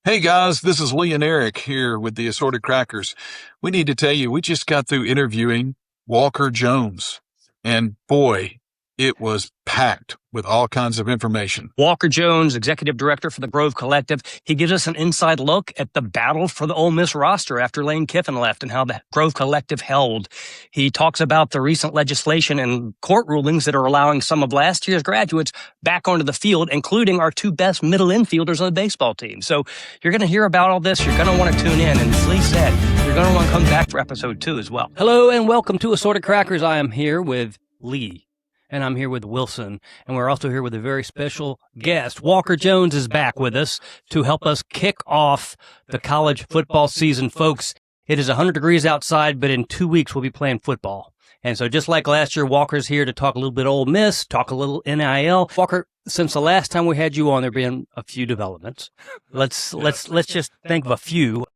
Hey guys, this is Lee and Eric here with the Assorted Crackers. We need to tell you, we just got through interviewing Walker Jones, and boy, it was packed with all kinds of information. Walker Jones, Executive Director for the Grove Collective. He gives us an inside look at the battle for the Ole Miss roster after Lane Kiffin left and how the Grove Collective held. He talks about the recent legislation and court rulings that are allowing some of last year's graduates back onto the field, including our two best middle infielders on the baseball team. So you're going to hear about all this. You're going to want to tune in. And as Lee said, you're going to want to come back for episode 2 as well. Hello and welcome to Assorted Crackers. I am here with Lee. And I'm here with Wilson, and we're also here with a very special guest. Walker Jones is back with us to help us kick off the college football season. Folks, it is 100 degrees outside, but in 2 weeks we'll be playing football. And so just like last year, Walker's here to talk a little bit Ole Miss, talk a little NIL. Walker, since the last time we had you on, there have been a few developments. Let's just think of a few.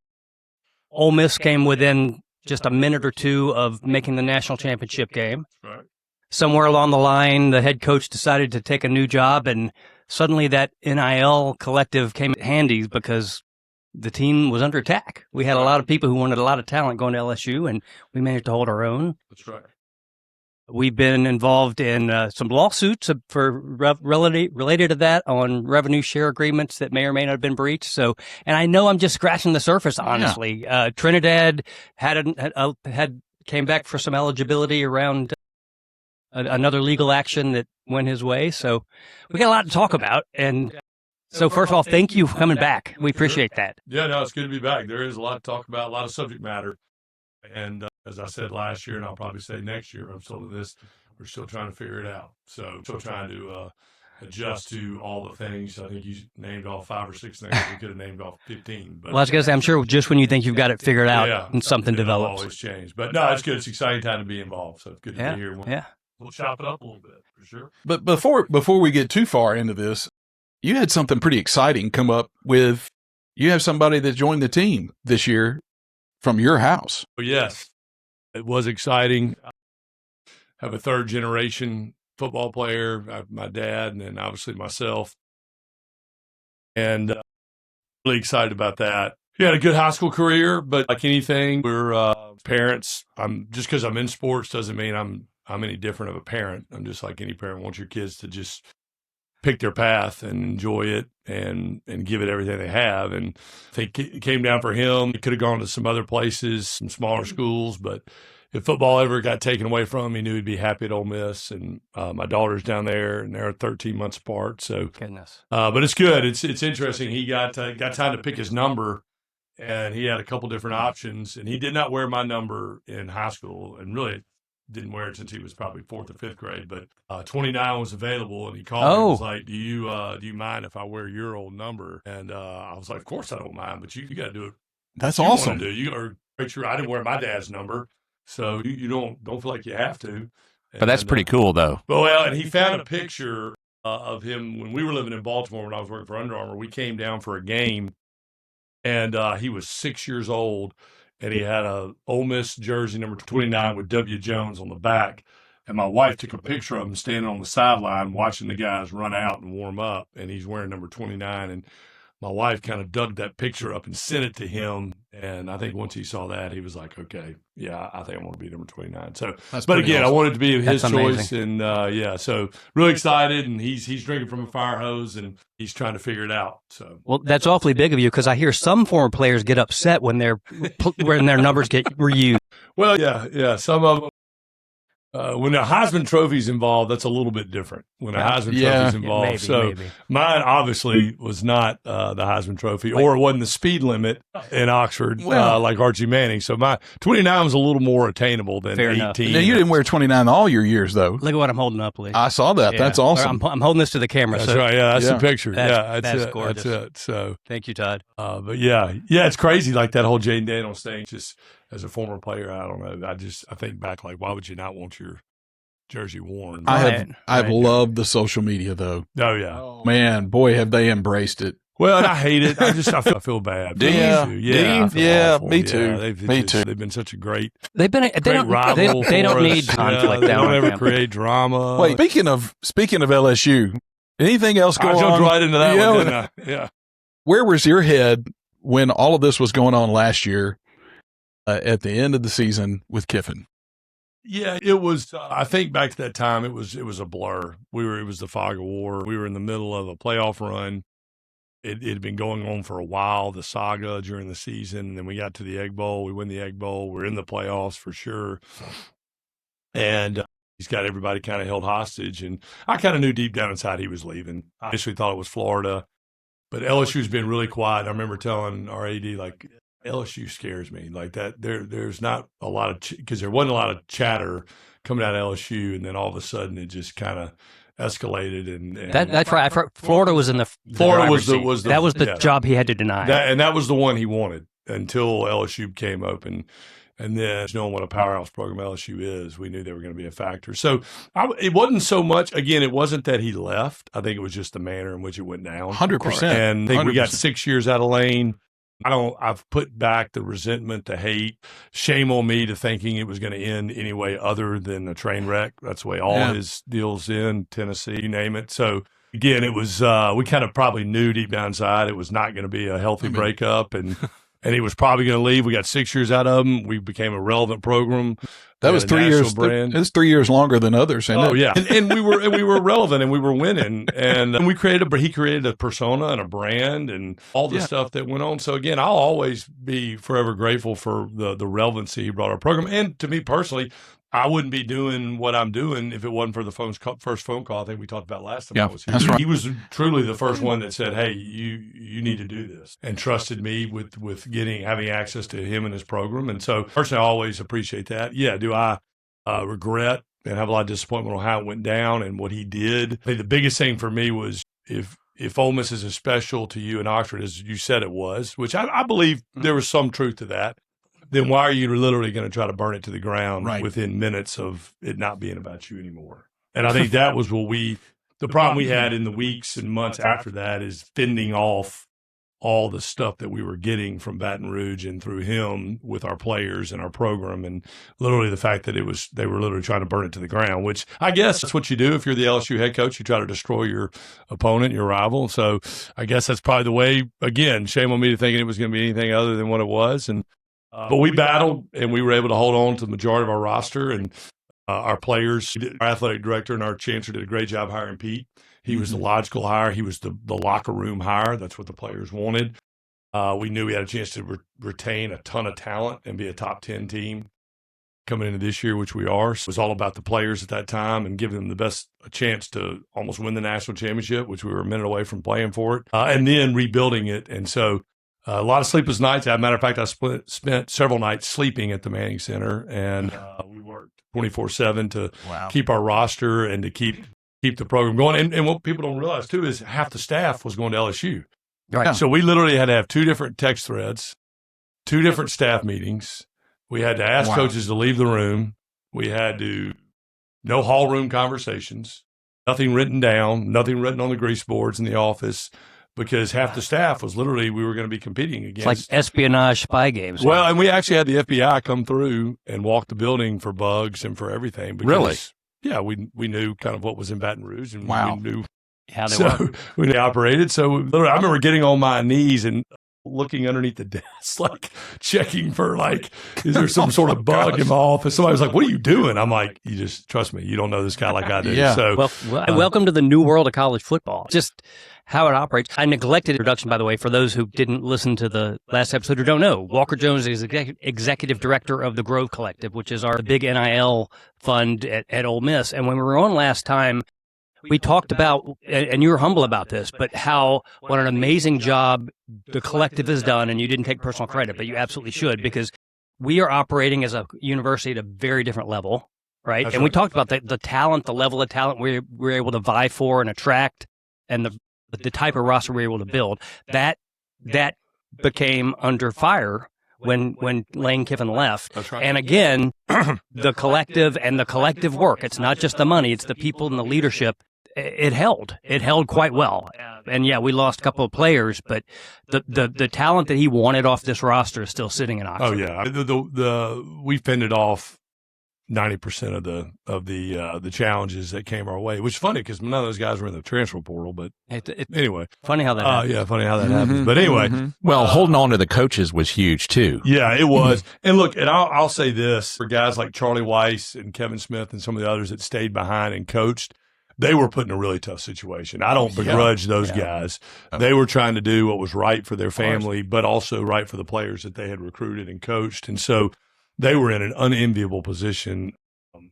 Ole Miss came within just a minute or two of making the national championship game. Right. Somewhere along the line, the head coach decided to take a new job, and suddenly that NIL collective came handy because the team was under attack. We had a lot of people who wanted a lot of talent going to LSU, and we managed to hold our own. That's right. We've been involved in some lawsuits for related to that on revenue share agreements that may or may not have been breached. So, and I know I'm just scratching the surface, honestly. Yeah. Trinidad came back for some eligibility around another legal action that went his way. So we got a lot to talk about. And so first of all, thank you for coming back. We appreciate that. Yeah, no, it's good to be back. There is a lot to talk about, a lot of subject matter. And as I said last year, and I'll probably say next year, I'm still in this, we're still trying to figure it out. So still trying to adjust to all the things. I think you named all 5 or 6 things. We could have named all 15. But, well, I was going to say, I'm sure just when you think you've got it figured out and something develops. Always change. But no, it's good. It's an exciting time to be involved. So it's good to be here. Yeah. We'll chop it up a little bit, for sure. But before we get too far into this, you had something pretty exciting come up with, you have somebody that joined the team this year from your house. Well, yes, it was exciting. I have a third generation football player, my dad, and then obviously myself. And really excited about that. He had a good high school career, but like anything, we're parents. Just because I'm in sports doesn't mean I'm any different of a parent. I'm just like any parent wants your kids to just pick their path and enjoy it and give it everything they have. And I think it came down for him. He could have gone to some other places, some smaller schools, but if football ever got taken away from him, he knew he'd be happy at Ole Miss. And my daughter's down there, and they're 13 months apart. So, goodness. But it's good. It's interesting. He got time to pick his number, and he had a couple different options. And he did not wear my number in high school, and really didn't wear it since he was probably 4th or 5th grade, but 29 was available, and he called me and was like, do you mind if I wear your old number? And I was like, of course I don't mind, but you got to do it. That's awesome. You are make sure I didn't wear my dad's number, so you don't feel like you have to. But that's pretty cool, though. Well, and he found a picture of him when we were living in Baltimore when I was working for Under Armour. We came down for a game, and he was 6 years old. And he had a Ole Miss jersey number 29 with W. Jones on the back. And my wife took a picture of him standing on the sideline watching the guys run out and warm up. And he's wearing number 29. And my wife kind of dug that picture up and sent it to him. And I think once he saw that, he was like, okay, yeah, I think I want to be number 29. So, but again, awesome. I wanted to be his That's choice. amazing. And so really excited. And he's drinking from a fire hose and he's trying to figure it out. So, well, that's awfully big of you because I hear some former players get upset when their numbers get reused. Well, yeah. Some of them. When the Heisman Trophy's involved, that's a little bit different. When the Heisman Trophy's involved, maybe. Mine obviously was not the Heisman Trophy, or it wasn't the speed limit in Oxford like Archie Manning. So my 29 was a little more attainable than Fair 18. enough. Now, you didn't wear 29 all your years, though. Look at what I'm holding up, Lee. I saw that. Yeah. That's awesome. I'm holding this to the camera. That's so right. Yeah, that's Yeah. the picture. That's it. gorgeous. That's it. So, Thank you, Todd. but yeah, it's crazy. Like that whole Jaden Daniels thing. Just as a former player, I don't know. I think back like, why would you not want your jersey worn? I've Right. loved the social media, though. Oh yeah. Man, boy, have they embraced it. Well, and I hate it. I feel bad. Do you? Yeah, Do you? I feel Yeah, awful. me too. Me too. They've been such a great They rival. they don't for need us. conflict They down don't on ever campus. create drama. Wait, speaking of LSU, anything else I going on? jumped right into that Yeah. one, didn't I? Yeah. Where was your head when all of this was going on last year at the end of the season with Kiffin? Yeah, it was. I think back to that time, it was a blur. It was the fog of war. We were in the middle of a playoff run. It had been going on for a while, the saga during the season. And then we got to the Egg Bowl. We win the Egg Bowl. We're in the playoffs for sure. And he's got everybody kind of held hostage. And I kind of knew deep down inside he was leaving. I initially thought it was Florida, but LSU's been really quiet. I remember telling our AD, like, LSU scares me like that. There's not a lot of, because there wasn't a lot of chatter coming out of LSU. And then all of a sudden it just kind of escalated. And that's right. Florida was in the Florida was the job he had to deny. That was the one he wanted until LSU came open. And then knowing what a powerhouse program LSU is, we knew they were going to be a factor. So it wasn't so much, again, it wasn't that he left. I think it was just the manner in which it went down. 100%. And I think 100%. we got 6 years out of Lane. I've put back the resentment, the hate. Shame on me to thinking it was going to end any way other than a train wreck. That's the way all his deals in Tennessee, you name it. So again, it was, we kind of probably knew deep down inside it was not going to be a healthy breakup, and he was probably going to leave. We got 6 years out of him. We became a relevant program. That was 3 years. It was 3 years longer than others. Oh yeah, and we were relevant, and we were winning, and he created a persona and a brand and all the stuff that went on. So again, I'll always be forever grateful for the relevancy he brought our program. And to me personally, I wouldn't be doing what I'm doing if it wasn't for the first phone call I think we talked about last time I was here. That's right. He was truly the first one that said, "Hey, you need to do this," and trusted me with having access to him and his program. And so personally, I always appreciate that. Yeah, do I regret and have a lot of disappointment on how it went down and what he did? I think the biggest thing for me was if Ole Miss is as special to you in Oxford as you said it was, which I believe there was some truth to that, then why are you literally going to try to burn it to the ground within minutes of it not being about you anymore? And I think that was the problem we had in the weeks and months after that is fending off all the stuff that we were getting from Baton Rouge and through him with our players and our program, and literally the fact that they were literally trying to burn it to the ground, which I guess that's what you do if you're the LSU head coach. You try to destroy your opponent, your rival. So I guess that's probably the way. Again, shame on me to thinking it was going to be anything other than what it was. And but we battled, and we were able to hold on to the majority of our roster, and our players, our athletic director and our chancellor did a great job hiring Pete. He was the logical hire. He was the locker room hire. That's what the players wanted. We knew we had a chance to retain a ton of talent and be a top 10 team coming into this year, which we are. So it was all about the players at that time and giving them the best a chance to almost win the national championship, which we were a minute away from playing for it, and then rebuilding it. And so a lot of sleepless nights. As a matter of fact, I spent several nights sleeping at the Manning Center, and we worked 24/7 to keep our roster and to keep the program going. And what people don't realize, too, is half the staff was going to LSU. Right. So we literally had to have 2 different text threads, 2 different staff meetings. We had to ask coaches to leave the room. We had to no hall room conversations, nothing written down, nothing written on the grease boards in the office, because half the staff was literally, we were going to be competing against. It's like espionage spy games. Well, and we actually had the FBI come through and walk the building for bugs and for everything. Because, really? Yeah, we knew kind of what was in Baton Rouge, and we knew how they were. When they operated. So literally, I remember getting on my knees and looking underneath the desk, like checking for is there some sort of bug in my office? Somebody was like, "What are you doing?" I'm like, "You just trust me. You don't know this guy like I do." Yeah. So, welcome to the new world of college football. Just how it operates. I neglected introduction, by the way, for those who didn't listen to the last episode or don't know. Walker Jones is executive director of the Grove Collective, which is our big NIL fund at Ole Miss. And when we were on last time, we talked about, and you were humble about this, but what an amazing job the collective has done. And you didn't take personal credit, but you absolutely should, because we are operating as a university at a very different level, right? That's and right. we talked about the talent, the level of talent we're able to vie for and attract, and the type of roster we're able to build. That became under fire when Lane Kiffin left. That's right. And again, the collective and the collective work. It's not just the money; it's the people and the leadership. It held quite well. And yeah, we lost a couple of players, but the talent that he wanted off this roster is still sitting in Oxford. Oh yeah, we fended off 90% of the challenges that came our way, which is funny because none of those guys were in the transfer portal. But anyway, funny how that happens. Yeah, funny how that happens. But anyway, Well, holding on to the coaches was huge too. yeah, it was. And look, and I'll say this for guys like Charlie Weiss and Kevin Smith and some of the others that stayed behind and coached, they were put in a really tough situation. I don't begrudge those guys. They were trying to do what was right for their family, but also right for the players that they had recruited and coached. And so they were in an unenviable position.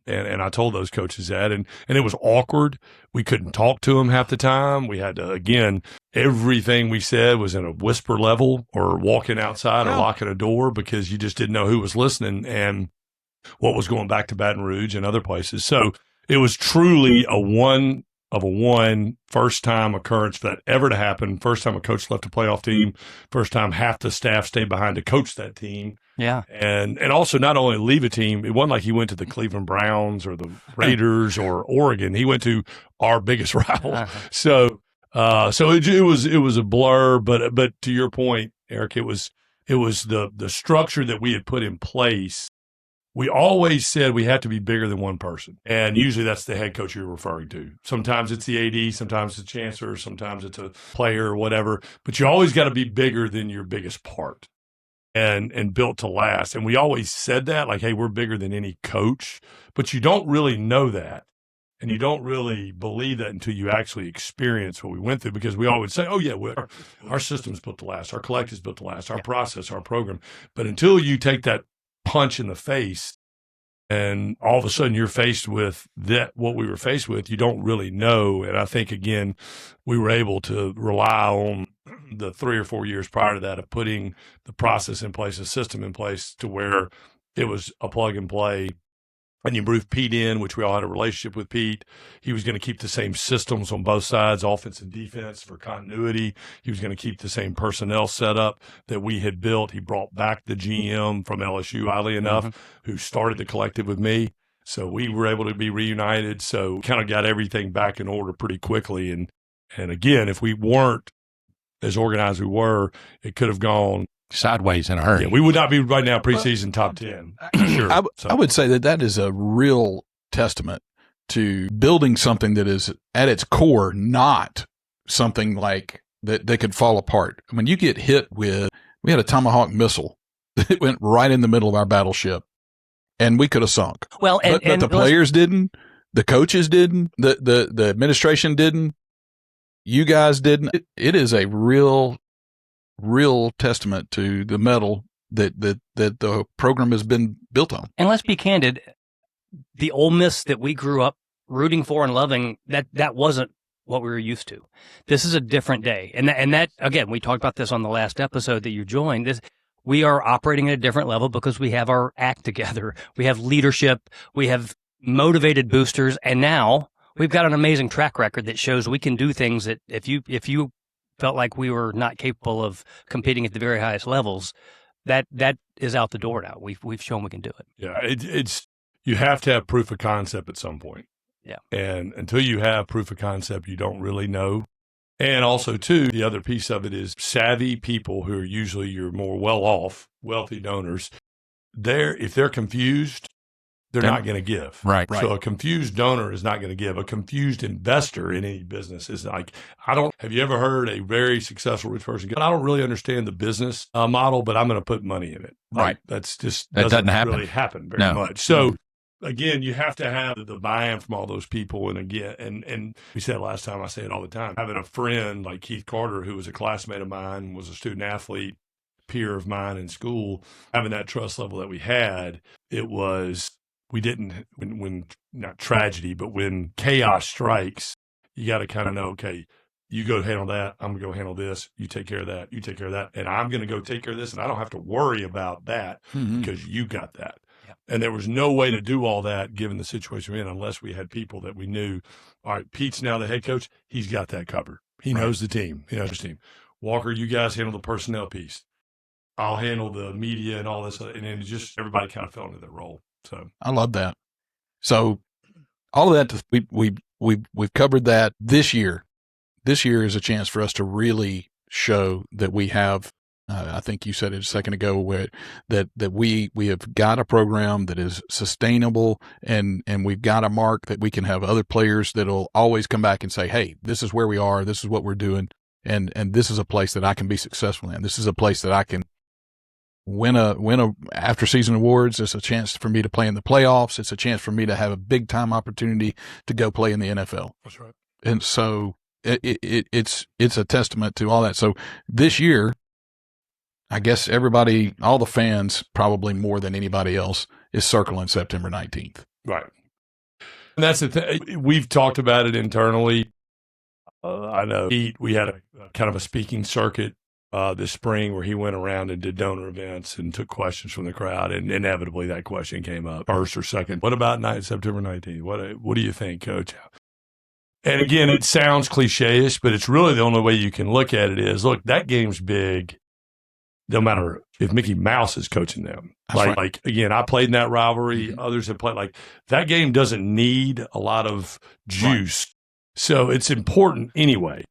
And I told those coaches that, and it was awkward. We couldn't talk to them half the time. We had to, again, everything we said was in a whisper level or walking outside or locking a door because you just didn't know who was listening and what was going back to Baton Rouge and other places. So it was truly a one of a one first time occurrence for that ever to happen. First time a coach left a playoff team. First time half the staff stayed behind to coach that team. Yeah. And also not only leave a team, it wasn't like he went to the Cleveland Browns or the Raiders or Oregon. He went to our biggest rival. So it was a blur, but to your point, Eric, it was the structure that we had put in place. We always said we had to be bigger than one person. And usually that's the head coach you're referring to. Sometimes it's the AD, sometimes it's the chancellor, sometimes it's a player or whatever. But you always got to be bigger than your biggest part and built to last. And we always said that, like, hey, we're bigger than any coach. But you don't really know that. And you don't really believe that until you actually experience what we went through, because we always say, oh, yeah, our system's built to last. Our collective's built to last. Our process, our program. But until you take that punch in the face and all of a sudden you're faced with what we were faced with, you don't really know. And I think, again, we were able to rely on the 3 or 4 years prior to that of putting the process in place, a system in place to where it was a plug and play. And you moved Pete in, which we all had a relationship with Pete. He was going to keep the same systems on both sides, offense and defense, for continuity. He was going to keep the same personnel setup that we had built. He brought back the GM from LSU, oddly enough, who started the collective with me. So we were able to be reunited. So kind of got everything back in order pretty quickly. And again, if we weren't as organized as we were, it could have gone Sideways in a hurry. Yeah, we would not be right now preseason top 10. Sure. I would say that is a real testament to building something that is at its core not something like that could fall apart. I mean, you get hit with, we had a Tomahawk missile that went right in the middle of our battleship, and we could have sunk. Well, but the players didn't, the coaches didn't, the administration didn't, you guys didn't. It is a real testament to the mettle that the program has been built on. And let's be candid, the Ole Miss that we grew up rooting for and loving, that wasn't what we were used to. This is a different day. And that again, we talked about this on the last episode that you joined. We are operating at a different level because we have our act together. We have leadership. We have motivated boosters. And now we've got an amazing track record that shows we can do things that if you felt like we were not capable of competing at the very highest levels, that is out the door now. We've shown we can do it. Yeah, it's you have to have proof of concept at some point. Yeah. And until you have proof of concept, you don't really know. And also, too, the other piece of it is savvy people who are usually your more well-off, wealthy donors. If they're confused, they're not going to give. Right. So a confused donor is not going to give. A confused investor in any business is like, have you ever heard a very successful rich person go, I don't really understand the business model, but I'm going to put money in it. Right. That doesn't happen. Really happen very much. So again, you have to have the buy-in from all those people. And again, and we said last time, I say it all the time, having a friend like Keith Carter, who was a classmate of mine, was a student athlete, peer of mine in school, having that trust level that we had, we didn't, when not tragedy, but when chaos strikes, you got to kind of know, okay, you go handle that. I'm going to go handle this. You take care of that. You take care of that. And I'm going to go take care of this. And I don't have to worry about that because you got that. Yeah. And there was no way to do all that given the situation we're in unless we had people that we knew, all right, Pete's now the head coach. He's got that covered. He knows the team. He knows his team. Walker, you guys handle the personnel piece. I'll handle the media and all this. And then just everybody kind of fell into their role. So I love that. So all of that, we've covered that this year. This year is a chance for us to really show that we have I think you said it a second ago that we have got a program that is sustainable and we've got a mark that we can have other players that'll always come back and say, hey, this is where we are. This is what we're doing. And this is a place that I can be successful in. This is a place that I can win a after season awards. It's a chance for me to play in the playoffs. It's a chance for me to have a big time opportunity to go play in the NFL. That's right. And so it's a testament to all that. So this year, I guess everybody, all the fans, probably more than anybody else, is circling September 19th. Right. And that's the thing. We've talked about it internally. I know we had a kind of a speaking circuit this spring where he went around and did donor events and took questions from the crowd. And inevitably that question came up, first or second. What about September 19th? What do you think, Coach? And again, it sounds cliche-ish, but it's really the only way you can look at it is, look, that game's big. No matter if Mickey Mouse is coaching them. Like again, I played in that rivalry. Mm-hmm. Others have played. Like, that game doesn't need a lot of juice. Right. So it's important anyway.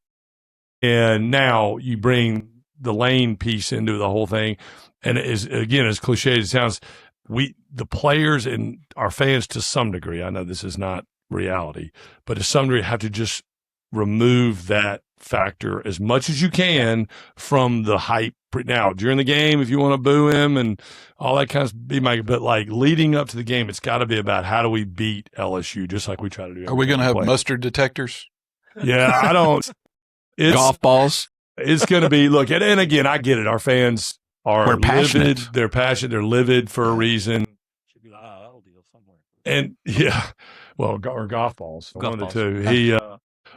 And now you bring the Lane piece into the whole thing. And as cliche as it sounds, the players and our fans to some degree, I know this is not reality, but to some degree have to just remove that factor as much as you can from the hype. Now, during the game, if you want to boo him and all that kind of but like leading up to the game, it's got to be about how do we beat LSU, just like we try to do. Are we going to have mustard detectors? Yeah, I don't. Golf balls. It's going to be, look, and again, I get it. Our fans are passionate. Livid. They're passionate. They're livid for a reason. Should be like, that'll deal somewhere. And yeah, well, or golf balls. One of the two. Yeah.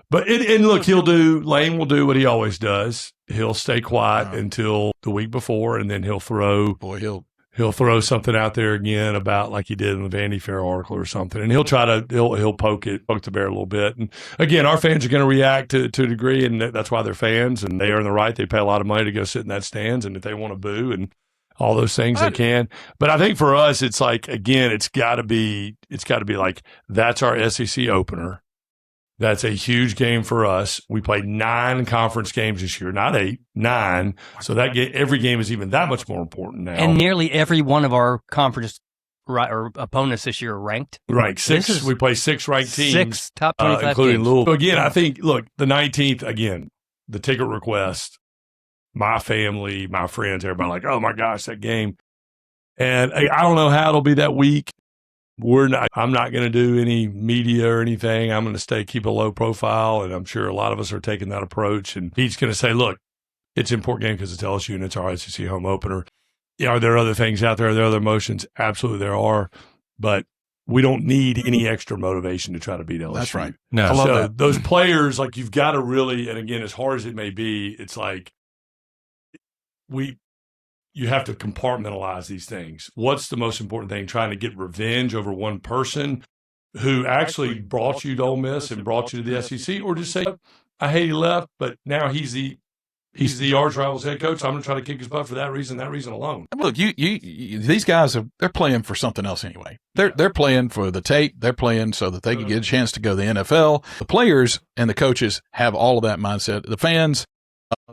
But look, Lane will do what he always does. He'll stay quiet until the week before, and then he'll throw something out there again about like he did in the Vanity Fair article or something, and he'll poke the bear a little bit. And again, our fans are going to react to a degree, and that's why they're fans, and they earn the right. They pay a lot of money to go sit in that stands, and if they want to boo and all those things, they can. But I think for us, it's like, again, it's got to be like, that's our SEC opener. That's a huge game for us. We played 9 conference games this year, not 8, 9. So every game is even that much more important now. And nearly every one of our conference or opponents this year are ranked. Right. We play 6 ranked teams. 6 top 25 including teams. Louisville. So again, I think, look, the 19th, again, the ticket request, my family, my friends, everybody like, oh my gosh, that game. And I don't know how it'll be that week. I'm not going to do any media or anything. I'm going to keep a low profile, and I'm sure a lot of us are taking that approach. And he's going to say, look, it's an important game because it's LSU and it's our SEC home opener. Are there other things out there? Are there other emotions? Absolutely there are. But we don't need any extra motivation to try to beat LSU. That's right. No, I love that. Those players, like, you've got to really, and again, as hard as it may be, it's like you have to compartmentalize these things. What's the most important thing? Trying to get revenge over one person who actually brought you to Ole Miss and brought you to the SEC, or just say, I hate he left, but now he's the arch rival's head coach. So I'm going to try to kick his butt for that reason alone. Look, these guys they're playing for something else anyway. They're playing for the tape. They're playing so that they can get a chance to go to the NFL. The players and the coaches have all of that mindset. The fans.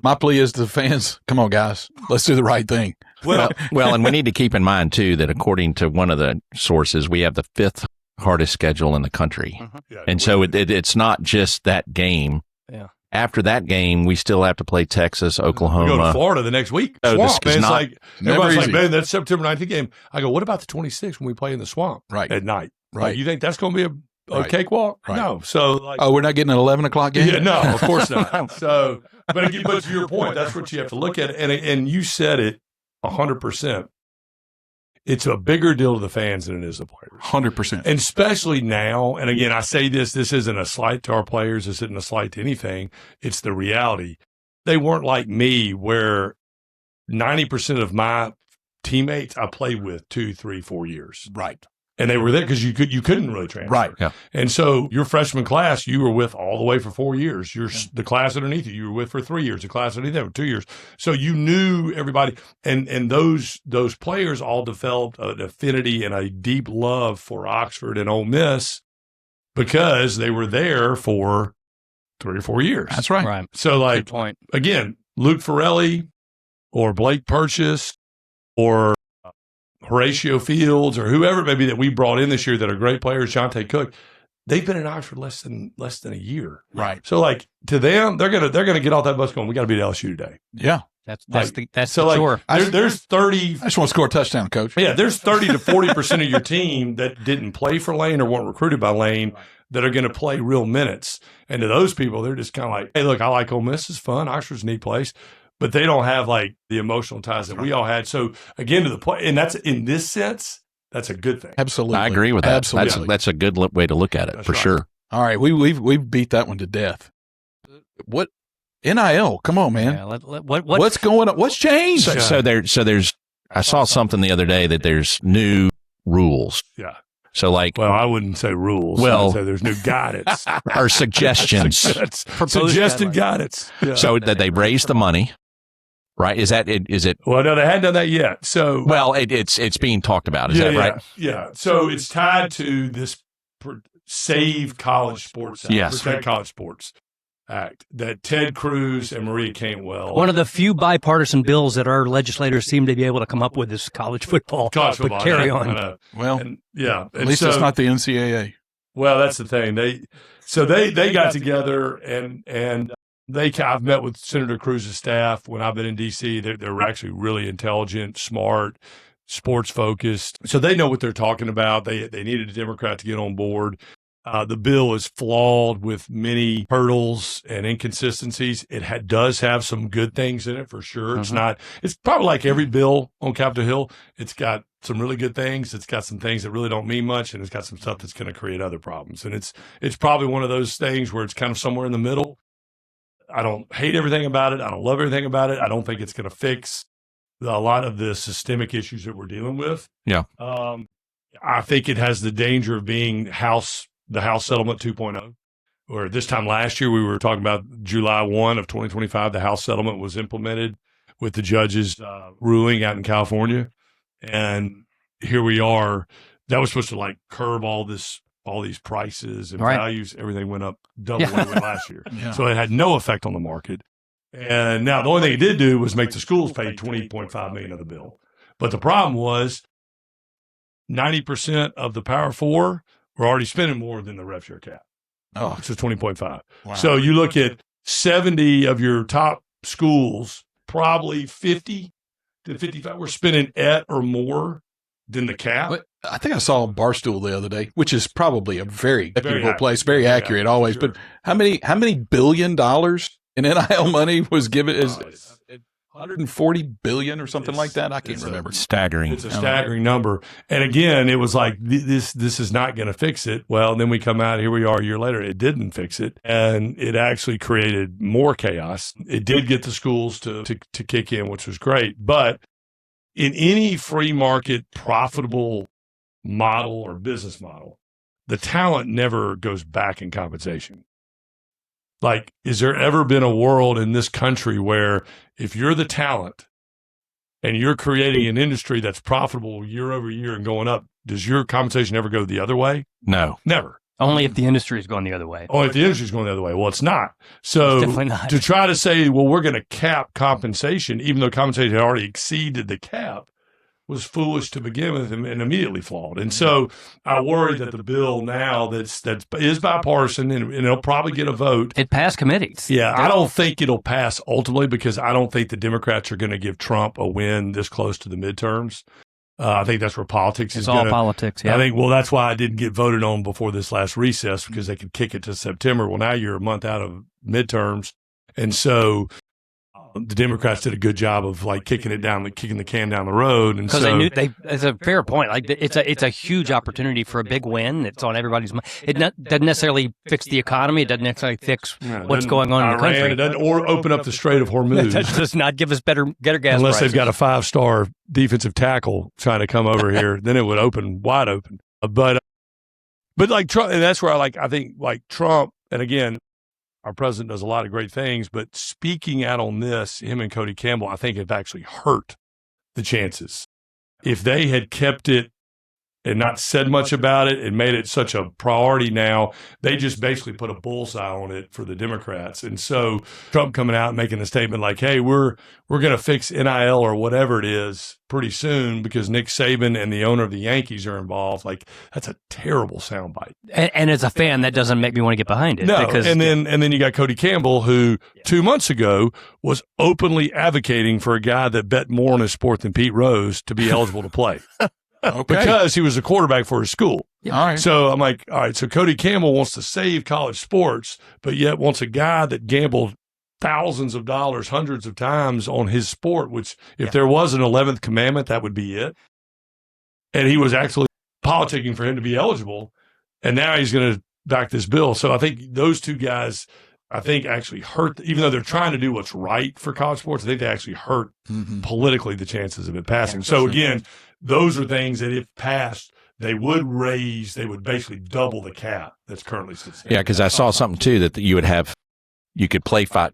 My plea is to the fans, come on, guys, let's do the right thing. Well, and we need to keep in mind, too, that according to one of the sources, we have the 5th hardest schedule in the country. Uh-huh. Yeah, and so it's not just that game. Yeah. After that game, we still have to play Texas, Oklahoma. We go to Florida the next week. Oh, Swamp, man. It's like, everybody's easy. like, man, that's September 19th game. I go, what about the 26th when we play in the Swamp at night? Right. Like, you think that's going to be a cakewalk? Right. No. So, like, we're not getting an 11 o'clock game? Yeah, no, of course not. So, but to your point, that's what you have to look at. And you said it 100%. It's a bigger deal to the fans than it is the players. 100%. And especially now, and again, I say this isn't a slight to our players. This isn't a slight to anything. It's the reality. They weren't like me where 90% of my teammates I played with 2, 3, 4 years. Right. And they were there because you couldn't really transfer. Right. Yeah. And so your freshman class, you were with all the way for 4 years. The class underneath you were with for 3 years. The class underneath you for 2 years. So you knew everybody. And those players all developed an affinity and a deep love for Oxford and Ole Miss because they were there for 3 or 4 years. That's right. Right. So, like, Good point. again, Luke Farrelly or Blake Purchase or Horatio Fields or whoever it may be that we brought in this year that are great players, Jonte Cook, they've been in Oxford less than a year. Right. So like to them, they're gonna get off that bus going, we got to beat LSU today. Yeah. That's So the like chore. there's 30. I just want to score a touchdown, coach. Yeah, there's 30 to 40% of your team that didn't play for Lane or weren't recruited by Lane that are going to play real minutes. And to those people, they're just kind of like, hey, look, I like Ole Miss. It's fun. Oxford's a neat place. But they don't have like the emotional ties that we all had. So again, to the point, and that's in this sense, that's a good thing. Absolutely. I agree with that. Absolutely. That's a good way to look at it, That's for right. sure. All right. We've beat that one to death. What? NIL. Come on, man. Yeah, what What's going on? What's changed? So there's I saw something the other day that there's new rules. Yeah. So like, Well, I wouldn't say rules. Well- I'd say there's new guidance. or suggestions. Suggested guidance. Yeah. So that they raise the money, right? Is that it? Is it? Well, no, they hadn't done that yet. So Well, it's being talked about. Is that right? Yeah. So it's tied to this Save College Sports Act, Yes. Protect College Sports Act that Ted Cruz and Maria Cantwell. one of the few bipartisan bills that our legislators seem to be able to come up with is college football. college football. But carry I on. know. Well, And, yeah. at least it's not the NCAA. Well, that's the thing. They got together and I've met with Senator Cruz's staff when I've been in D.C. They're actually really intelligent, smart, sports focused. So they know what they're talking about. They needed a Democrat to get on board. The bill is flawed with many hurdles and inconsistencies. It does have some good things in it for sure. It's probably like every bill on Capitol Hill. It's got some really good things. It's got some things that really don't mean much, and it's got some stuff that's going to create other problems. And it's probably one of those things where it's kind of somewhere in the middle. I don't hate everything about it. I don't love everything about it. I don't think it's going to fix a lot of the systemic issues that we're dealing with. Yeah. I think it has the danger of being the House Settlement 2.0, or this time last year we were talking about July 1 of 2025, the House Settlement was implemented with the judge's ruling out in California. And here we are. That was supposed to like curb all these prices and values. Everything went up double what it went last year. Yeah. So it had no effect on the market. And now the only thing it did do was make the schools pay $20.5 million of the bill. But the problem was 90% of the Power Four were already spending more than the rev share cap. Oh, Which is 20.5. wow. So you look at 70 of your top schools, probably 50 to 55 were spending at or more than the cap. But I think I saw Barstool the other day, which is probably a very reputable accurate. place, very accurate always. Sure. But how many $1 billion in NIL money was given? Is It's 140 billion or something like that? I can't it's remember. Staggering. It's a staggering number. And again, it was like, this is not going to fix it. Well, then we come out, here we are a year later. It didn't fix it. And it actually created more chaos. It did get the schools to kick in, which was great. But in any free market, profitable model or business model, the talent never goes back in compensation. Like, is there ever been a world in this country where if you're the talent and you're creating an industry that's profitable year over year and going up, does your compensation ever go the other way? No. Never. Only if the industry is going the other way. Oh, if the industry's going the other way. Well, it's not. So It's definitely not. to try to say, well, we're going to cap compensation, even though compensation had already exceeded the cap, was foolish to begin with and immediately flawed. And so I worry that the bill now that is bipartisan and it'll probably get a vote. It passed committees. Yeah, I don't think it'll pass ultimately because I don't think the Democrats are going to give Trump a win this close to the midterms. I think that's where politics is It's all going. politics. Yeah. I think, well, that's why I didn't get voted on before this last recess because they could kick it to September. Well, now you're a month out of midterms. And so the Democrats did a good job of like kicking the can down the road. And Because so they knew it's a fair point. Like it's a huge opportunity for a big win. It's on everybody's mind. Doesn't necessarily fix the economy. It doesn't necessarily fix what's going on in the country. It doesn't or open up the Strait of Hormuz. That does not give us better gas Unless prices. they've got a 5-star defensive tackle trying to come over here, then it would open wide open. But like Trump, and that's where I think like Trump, and again, our president does a lot of great things, but speaking out on this, him and Cody Campbell, I think have actually hurt the chances. If they had kept it and not said much about it and made it such a priority now. They just basically put a bullseye on it for the Democrats. And so Trump coming out and making a statement like, hey, we're going to fix NIL or whatever it is pretty soon because Nick Saban and the owner of the Yankees are involved. Like, that's a terrible soundbite. And as a fan, that doesn't make me want to get behind it. No, because, and then you got Cody Campbell, who 2 months ago was openly advocating for a guy that bet more on his sport than Pete Rose to be eligible to play. Okay. Because he was a quarterback for his school. All right. So I'm like, all right, so Cody Campbell wants to save college sports, but yet wants a guy that gambled thousands of dollars, hundreds of times on his sport, which if there was an 11th commandment, that would be it. And he was actually politicking for him to be eligible. And now he's going to back this bill. So I think those two guys, actually hurt, even though they're trying to do what's right for college sports, I think they actually hurt politically the chances of it passing. So again, those are things that if passed, they would basically double the cap that's currently sits there. Yeah, because I saw something too that you could play five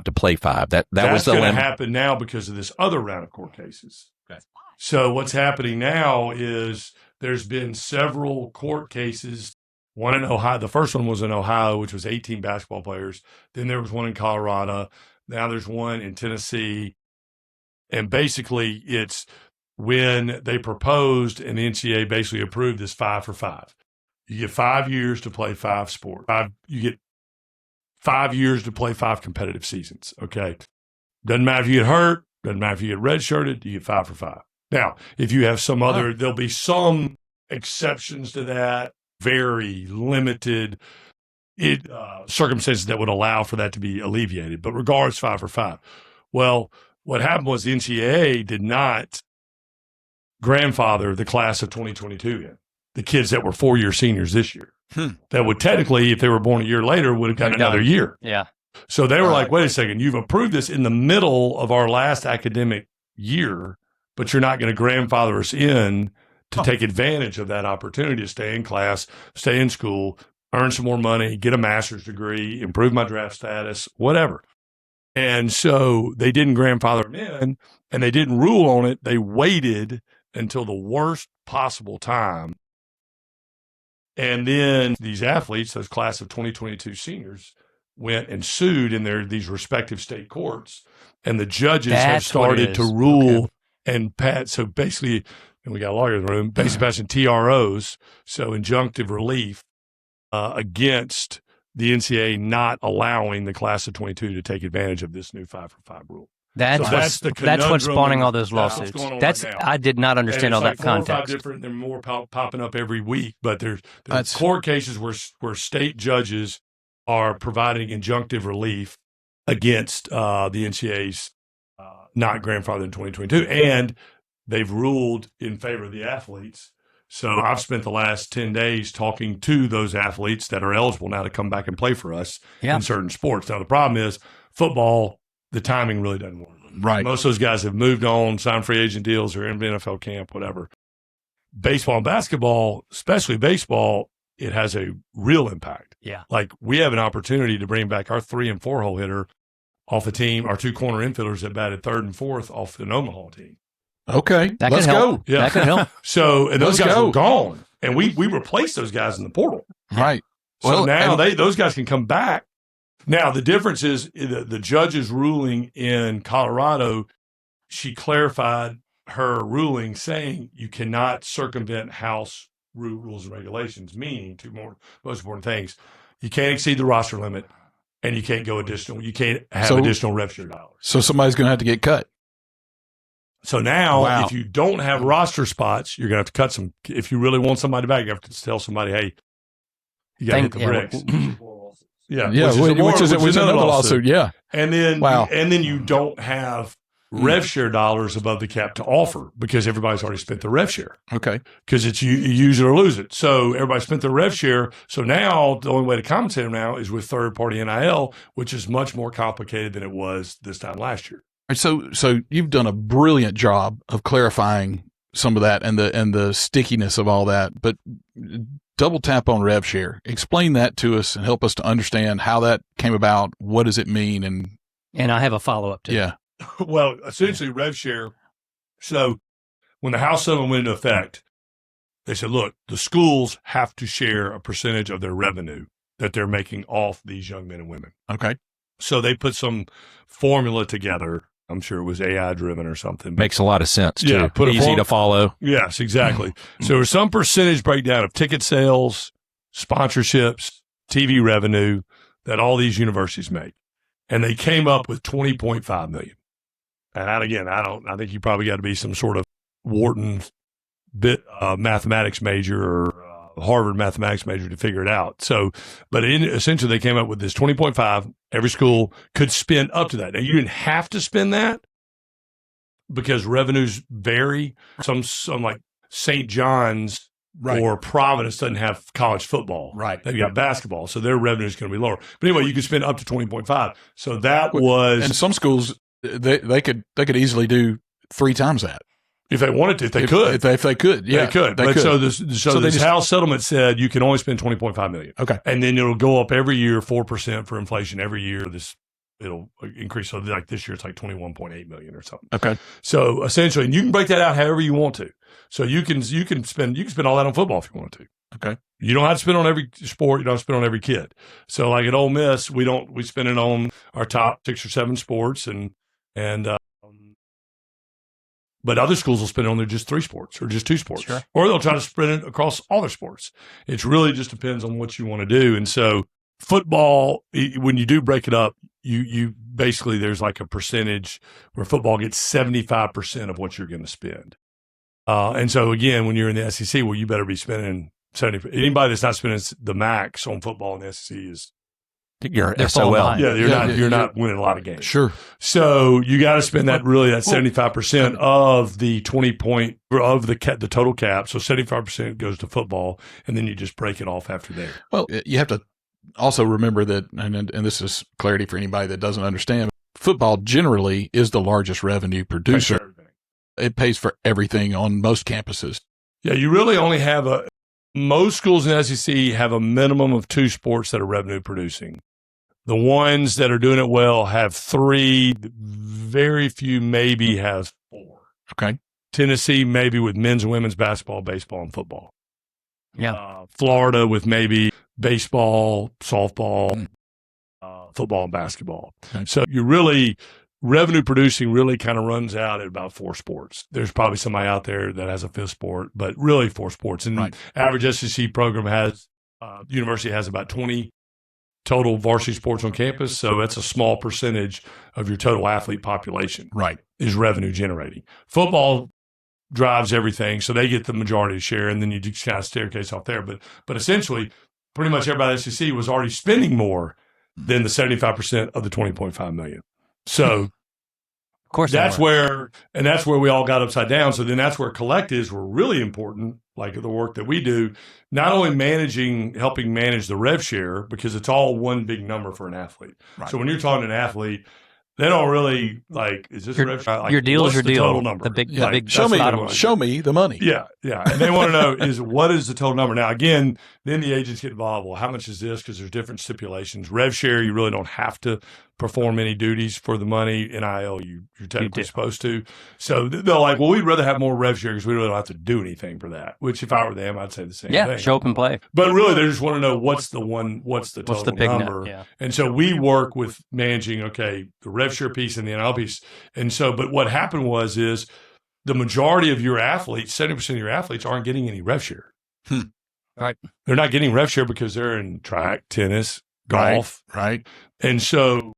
to play five. That's was the going to limit. happen now because of this other round of court cases. Okay. So what's happening now is there's been several court cases. One in Ohio. The first one was in Ohio, which was 18 basketball players. Then there was one in Colorado. Now there's one in Tennessee. And basically it's when they proposed and the NCAA basically approved this 5 for 5. You get 5 years to play 5 sports. You get 5 years to play 5 competitive seasons. Okay. Doesn't matter if you get hurt. Doesn't matter if you get redshirted. You get 5 for 5. Now, if you have some other, there'll be some exceptions to that, very limited circumstances that would allow for that to be alleviated. But regardless, 5 for 5. Well, what happened was the NCAA did not grandfather the class of 2022 in, the kids that were 4-year seniors this year. That would technically, if they were born a year later, would have got another year. Yeah. So they were like, wait a second, you've approved this in the middle of our last academic year, but you're not going to grandfather us in to take advantage of that opportunity to stay in class, stay in school, earn some more money, get a master's degree, improve my draft status, whatever. And so they didn't grandfather them in, and they didn't rule on it. They waited until the worst possible time. And then these athletes, those class of 2022 seniors, went and sued in these respective state courts. And the judges have started to rule and pat. So basically, and we got a lawyer in the room, basically passing TROs, so injunctive relief, against the NCAA not allowing the class of 22 to take take of this new 5 for 5 rule. That's what's spawning all those lawsuits. I did not understand all that context. They're more popping up every week, but there's court cases where state judges are providing injunctive relief against the NCAA's not grandfathered in 2022, and they've ruled in favor of the athletes. So I've spent the last 10 days talking to those athletes that are eligible now to come back and play for us in certain sports. Now, the problem is football, the timing really doesn't work. Right. Most of those guys have moved on, signed free agent deals, or in the NFL camp, whatever. Baseball and basketball, especially baseball, it has a real impact. Yeah. Like we have an opportunity to bring back our 3 and 4 hole hitter off the team, our 2 corner infielders that batted 3rd and 4th off the Omaha team. Okay. Let's go. Yeah. That could help. So, and those guys were gone, and we replaced those guys in the portal. Right. So now those guys can come back. Now, the difference is the judge's ruling in Colorado, she clarified her ruling saying you cannot circumvent House rules and regulations, meaning most important things. You can't exceed the roster limit, and you can't go additional. You can't have additional rev share dollars. So somebody's going to have to get cut. So now, if you don't have roster spots, you're going to have to cut some. If you really want somebody back, you have to tell somebody, hey, you got to hit the bricks. Which is another lawsuit. Yeah. And then you don't have rev share dollars above the cap to offer because everybody's already spent the rev share. Okay. Because it's you use it or lose it. So everybody spent their rev share. So now the only way to compensate them now is with third party NIL, which is much more complicated than it was this time last year. So you've done a brilliant job of clarifying some of that and the stickiness of all that, but double tap on rev share. Explain that to us and help us to understand how that came about. What does it mean? And I have a follow-up to yeah. Well, essentially rev share. So when the House settlement went into effect, They said, look, the schools have to share a percentage of their revenue that they're making off these young men and women. Okay. So they put some formula together. I'm sure it was AI driven or something. Makes a lot of sense, too. Yeah, Easy to follow. Yes, exactly. So there was some percentage breakdown of ticket sales, sponsorships, TV revenue that all these universities make. And they came up with $20.5 million. And again, I think you probably got to be some sort of Wharton mathematics major or Harvard mathematics major to figure it out. So, but essentially they came up with this 20.5. Every school could spend up to that. Now you didn't have to spend that because revenues vary. Some like St. John's or Providence doesn't have college football. Right. They've got basketball. So their revenue is going to be lower. But anyway, you could spend up to 20.5. So that was. And some schools, they could easily do 3 times that. If they wanted to, if they could. If they could, yeah. They could. They but could. so this House settlement said you can only spend $20.5 million. Okay. And then it'll go up every year, 4% for inflation every year. It'll increase. So like this year, it's like $21.8 million or something. Okay. So essentially, and you can break that out however you want to. So you can spend all that on football if you want to. Okay. You don't have to spend on every sport. You don't have to spend on every kid. So like at Ole Miss, we spend it on our top 6 or 7 sports but other schools will spend it on their just 3 sports or just 2 sports. Sure. Or they'll try to spread it across all their sports. It really just depends on what you want to do. And so football, when you do break it up, you basically, there's like a percentage where football gets 75% of what you're going to spend. And so again, when you're in the SEC, well, you better be spending 70%. Anybody that's not spending the max on football in the SEC is, You're They're SOL. falling yeah, you're not winning a lot of games. Sure. So you got to spend that 75% of the 20 point of the total cap. So 75% goes to football, and then you just break it off after there. Well, you have to also remember that, and this is clarity for anybody that doesn't understand, football generally is the largest revenue producer. It pays for everything on most campuses. Yeah, you really only have most schools in the SEC have a minimum of 2 sports that are revenue producing. The ones that are doing it well have 3. Very few maybe has 4. Okay. Tennessee maybe with men's and women's basketball, baseball, and football. Yeah. Florida with maybe baseball, softball, football, and basketball. Okay. So you really, revenue producing really kind of runs out at about 4 sports. There's probably somebody out there that has a 5th sport, but really 4 sports. And average SEC program university has about 20 total varsity sports on campus. So that's a small percentage of your total athlete population. Right. Is revenue generating. Football drives everything. So they get the majority of share, and then you just kind of staircase off there. But essentially, pretty much everybody at SEC was already spending more than the 75% of the $20.5 million. So Of course, that's where we all got upside down. So then that's where collectives were really important, like the work that we do, not only helping manage the rev share, because it's all one big number for an athlete. Right. So when you're talking to an athlete, they don't really like, is this rev share? Like, your deal is your deal. Total number. The big, Show me the money. Yeah. And they want to know what is the total number? Now, again, then the agents get involved. Well, how much is this? Because there's different stipulations. Rev share, you really don't have to perform any duties for the money. NIL, you're technically supposed to. So they're like, well, we'd rather have more rev share because we really don't have to do anything for that. Which, if I were them, I'd say the same thing. Yeah, show up and play. But really, they just want to know what's the total big number. net? Yeah. And so we work with managing, the rev share piece and the NIL piece. And so, but what happened is the majority of your athletes, 70% of your athletes aren't getting any rev share. Right. They're not getting rev share because they're in track, tennis, golf. Right. And so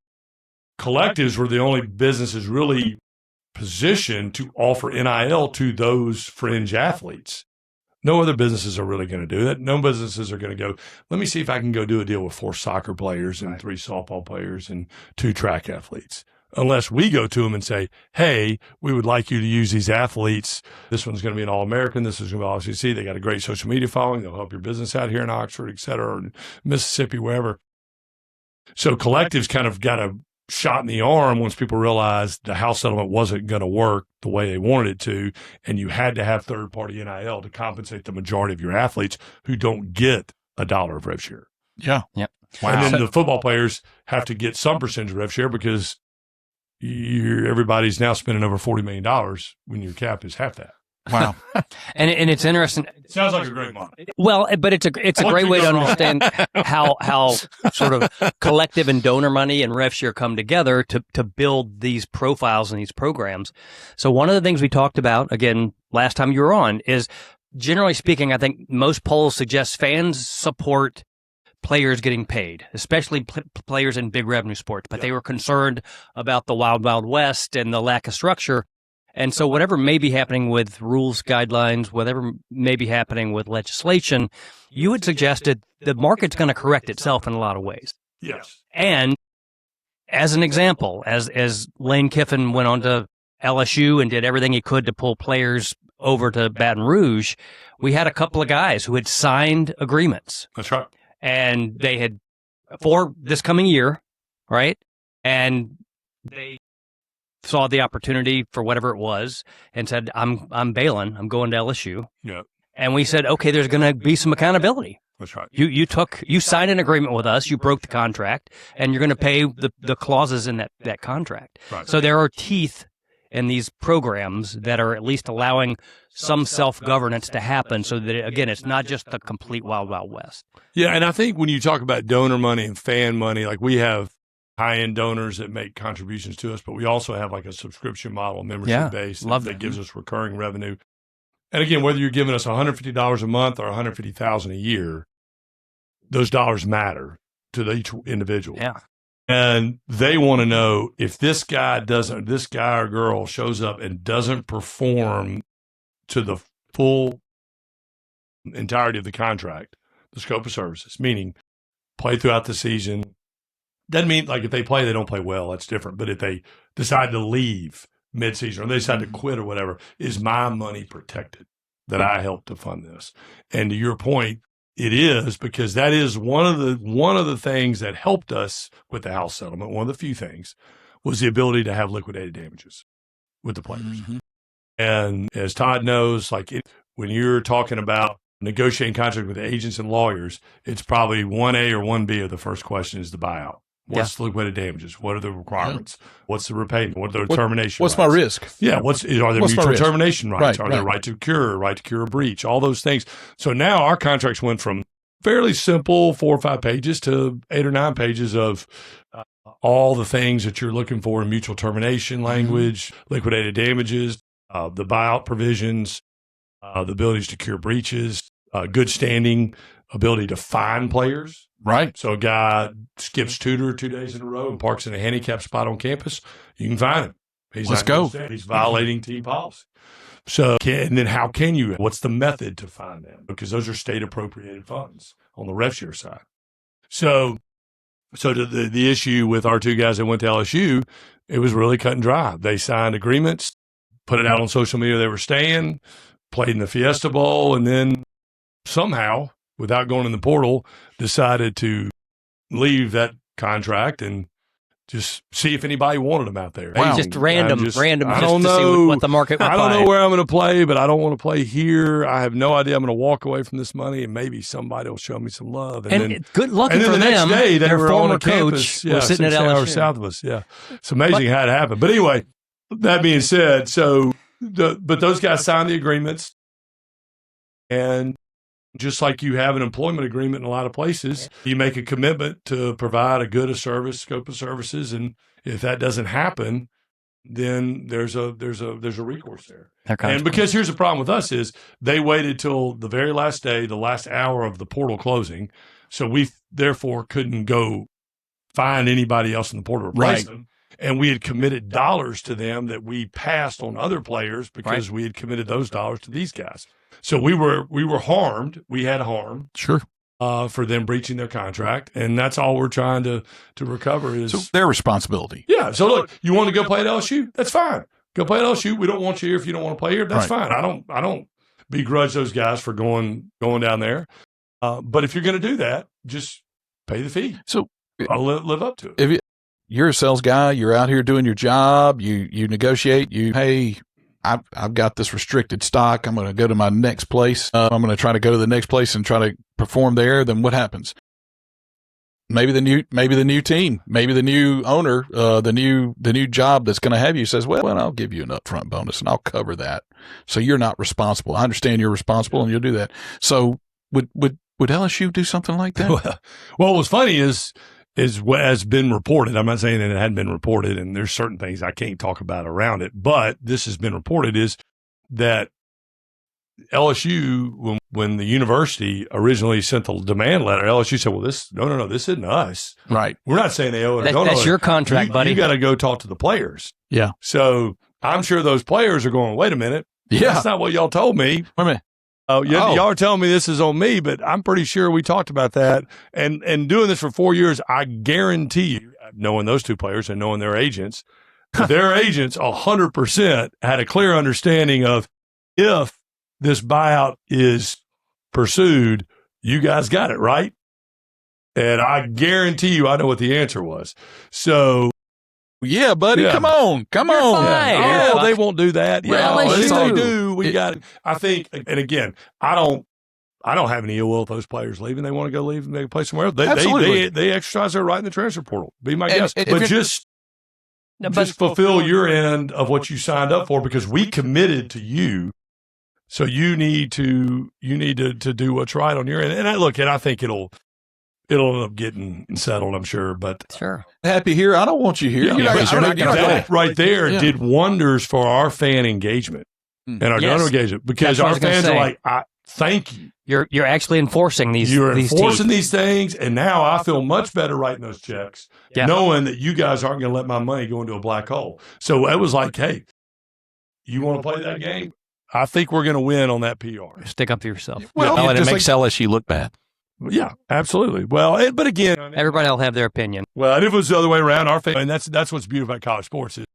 collectives were the only businesses really positioned to offer NIL to those fringe athletes. No other businesses are really going to do that. No businesses are going to go, let me see if I can go do a deal with 4 soccer players and 3 softball players and 2 track athletes. Unless we go to them and say, hey, we would like you to use these athletes. This one's going to be an All-American. This is going to be All-SEC. They got a great social media following. They'll help your business out here in Oxford, et cetera, or Mississippi, wherever. So collectives kind of got a shot in the arm once people realized the house settlement wasn't going to work the way they wanted it to, and you had to have third-party NIL to compensate the majority of your athletes who don't get $1 of rev share. Yeah. Yep. Wow. And then the football players have to get some percentage of rev share because everybody's now spending over $40 million when your cap is half that. Wow. And it's interesting. It sounds like a great model. Well, but it's a great way to understand how sort of collective and donor money and rev share come together to build these profiles and these programs. So one of the things we talked about, again, last time you were on, is generally speaking, I think most polls suggest fans support players getting paid, especially players in big revenue sports, but they were concerned about the wild, wild west and the lack of structure. And so whatever may be happening with rules, guidelines, whatever may be happening with legislation, you had suggested the market's going to correct itself in a lot of ways. Yes. And as an example, as Lane Kiffin went on to LSU and did everything he could to pull players over to Baton Rouge, we had a couple of guys who had signed agreements. That's right. And they had, for this coming year, right? And they saw the opportunity for whatever it was and said, I'm bailing. I'm going to LSU. Yeah. And we said, okay, there's going to be some accountability. That's right. You signed an agreement with us. You broke the contract and you're going to pay the clauses in that contract. Right. So there are teeth in these programs that are at least allowing some self-governance to happen so that, again, it's not just the complete wild, wild west. Yeah. And I think when you talk about donor money and fan money, like we have high-end donors that make contributions to us, but we also have like a subscription model, membership base that gives us recurring revenue. And again, whether you're giving us $150 a month or $150,000 a year, those dollars matter to each individual. Yeah. And they want to know if this guy or girl shows up and doesn't perform to the full entirety of the contract, the scope of services, meaning play throughout the season. Doesn't mean like if they play, they don't play well. That's different. But if they decide to leave midseason or they decide to quit or whatever, is my money protected that I helped to fund this? And to your point, it is, because that is one of the things that helped us with the house settlement. One of the few things was the ability to have liquidated damages with the players. Mm-hmm. And as Todd knows, when you're talking about negotiating contract with agents and lawyers, it's probably 1A or 1B of the first question is the buyout. What's the liquidated damages? What are the requirements? Yeah. What's the repayment? What are the termination What's rights? my risk? Yeah. Are there mutual termination rights? Are there right to cure a breach? All those things. So now our contracts went from fairly simple 4 or 5 pages to 8 or 9 pages of all the things that you're looking for in mutual termination language, liquidated damages, the buyout provisions, the abilities to cure breaches, good standing, ability to fine players. Right. So a guy skips tutor 2 days in a row and parks in a handicap spot on campus, you can fine him. Let's go. He's violating team policy. So, and then how can you? What's the method to fine them? Because those are state appropriated funds on the rev share side. So the issue with our 2 guys that went to LSU, it was really cut and dry. They signed agreements, put it out on social media they were staying, played in the Fiesta Bowl, and then somehow, without going in the portal, decided to leave that contract and just see if anybody wanted them out there. Wow. Just random. I don't know. To see what the market would I don't buy. know where I'm going to play, but I don't want to play here. I have no idea. I'm going to walk away from this money, and maybe somebody will show me some love. And then, good luck for the them. next day, they their were former on a campus, coach was sitting at 6 LSU. hours south of us. Yeah, it's amazing how it happened. But anyway, that being said, but those guys signed the agreements, and just like you have an employment agreement in a lot of places, you make a commitment to provide a good scope of services, and if that doesn't happen, then there's a recourse there. And because here's the problem with us is they waited till the very last day, the last hour of the portal closing, so we therefore couldn't go find anybody else in the portal to replace them. And we had committed dollars to them that we passed on other players because we had committed those dollars to these guys. So we were harmed. We had harm. Sure. For them breaching their contract. And that's all we're trying to recover is. So their responsibility. Yeah. So look, you want to go play at LSU? That's fine. Go play at LSU. We don't want you here if you don't want to play here. That's fine. I don't begrudge those guys for going down there. But if you're going to do that, just pay the fee. So I'll live up to it. If you're a sales guy, you're out here doing your job, you negotiate, hey, I've got this restricted stock. I'm going to go to my next place. I'm going to try to go to the next place and try to perform there. Then what happens? maybe the new team, maybe the new owner, the new job that's going to have you says, well, I'll give you an upfront bonus and I'll cover that. So you're not responsible. I understand you're responsible and you'll do that. So would LSU do something like that? Well, what was funny is what has been reported. I'm not saying that it hadn't been reported, and there's certain things I can't talk about around it, but this has been reported is that LSU, when the university originally sent the demand letter, LSU said, well, this isn't us. Right. We're not saying they owe it. That's your contract, buddy. You got to go talk to the players. Yeah. So I'm sure those players are going, wait a minute. Yeah. That's not what y'all told me. Wait a minute. Y'all are telling me this is on me, but I'm pretty sure we talked about that. And doing this for 4 years, I guarantee you, knowing those two players and knowing their agents 100% had a clear understanding of if this buyout is pursued, you guys got it, right? And I guarantee you I know what the answer was. So, yeah, buddy, yeah. come on. Yeah. Oh, they won't do that. Well, Yeah, LSU. they do. We got it. I think, and again, I don't have any ill will with those players leaving. They want to go leave and they can play somewhere else. Absolutely. They exercise their right in the transfer portal. Be my guest. and But if just fulfill your end of what you signed up for, because we committed to you. So you need to do what's right on your end. And I think it'll end up getting settled, I'm sure. But Sure. Happy here. I don't want you here. That right there did wonders for our fan engagement and our donor engagement, because our fans are like, thank you. You're actually enforcing these. You're these enforcing teams. these things, and now I feel much better writing those checks, knowing that you guys aren't going to let my money go into a black hole. So it was like, hey, you want to play that game? I think we're going to win on that PR. Stick up for yourself. Well, and it makes LSU look bad. Yeah, absolutely. Well, but again, Everybody will have their opinion. well, and if it was the other way around, our fans, and that's what's beautiful about college sports is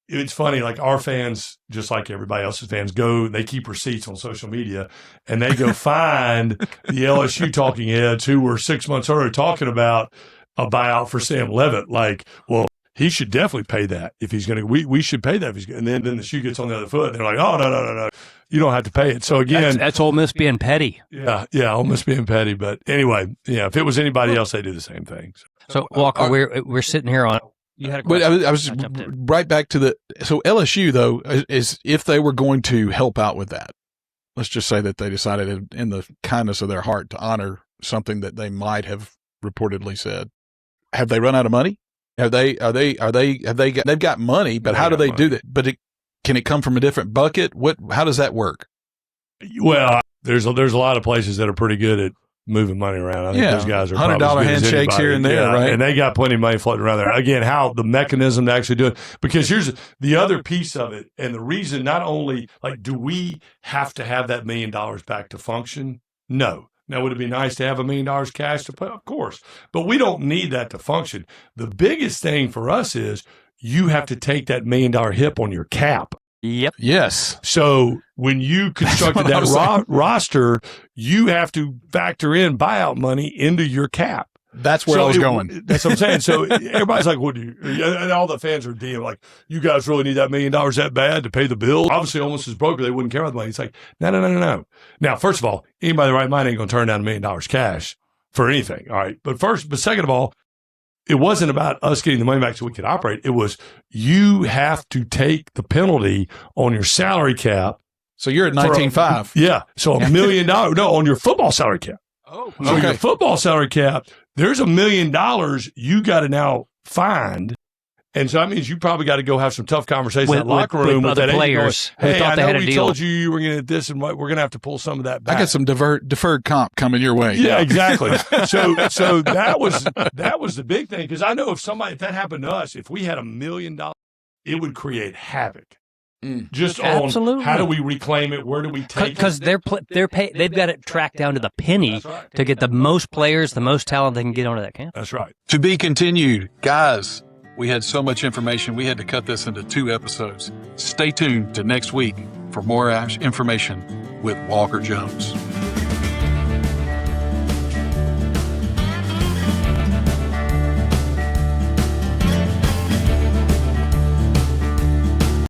it's funny. Like our fans, just like everybody else's fans, they keep receipts on social media, and they go find the LSU talking heads who were 6 months earlier talking about a buyout for Sam Levitt. Like, well, he should definitely pay that if he's going to. We should pay that if he's going. And then the shoe gets on the other foot, and they're like, oh no, you don't have to pay it. So again, That's Ole Miss being petty. yeah, Ole Miss being petty. But anyway, if it was anybody else, they do the same thing. So Walker, we're sitting here on. You had a But question. I was right back to so LSU though is if they were going to help out with that, let's just say that they decided in the kindness of their heart to honor something that they might have reportedly said. Have they run out of money? They've got money, but how do they do that? But can it come from a different bucket? How does that work? Well, there's a lot of places that are pretty good at moving money around. I think those guys are $100 probably as good as handshakes anybody. here and there, right? And they got plenty of money floating around there. Again, how the mechanism to actually do it, because here's the other piece of it, and the reason not only do we have to have that $1 million back to function? No. Now, would it be nice to have $1 million cash to put? Of course, but we don't need that to function. The biggest thing for us is you have to take that $1 million hit on your cap. Yep. Yes. So when you constructed that roster, you have to factor in buyout money into your cap. That's where I was going. That's what I'm saying. So everybody's like, what do you, and all the fans are DM like, you guys really need that $1 million that bad to pay the bill? Obviously, almost as broke, they wouldn't care about the money. It's like, no. Now, first of all, anybody in the right mind ain't going to turn down $1 million cash for anything. All right. But second of all, it wasn't about us getting the money back so we could operate. It was you have to take the penalty on your salary cap. So you're at 19.5. Yeah. So $1 million, no, on your football salary cap. Oh, So your football salary cap, there's $1 million you got to now find. And so that means you probably got to go have some tough conversations in that locker room with other that players who Hey, thought I they know had a we deal. told you were going to get this, and we're going to have to pull some of that back. I got some deferred comp coming your way. Yeah, exactly. So that was the big thing, because I know if that happened to us, if we had $1 million, it would create havoc. Just Absolutely. on how do we reclaim it? Where do we take it? Because they've got it tracked down to the penny to get the most players, the most talent they can get onto that camp. That's right. To be continued. Guys, we had so much information. We had to cut this into 2 episodes. Stay tuned to next week for more information with Walker Jones.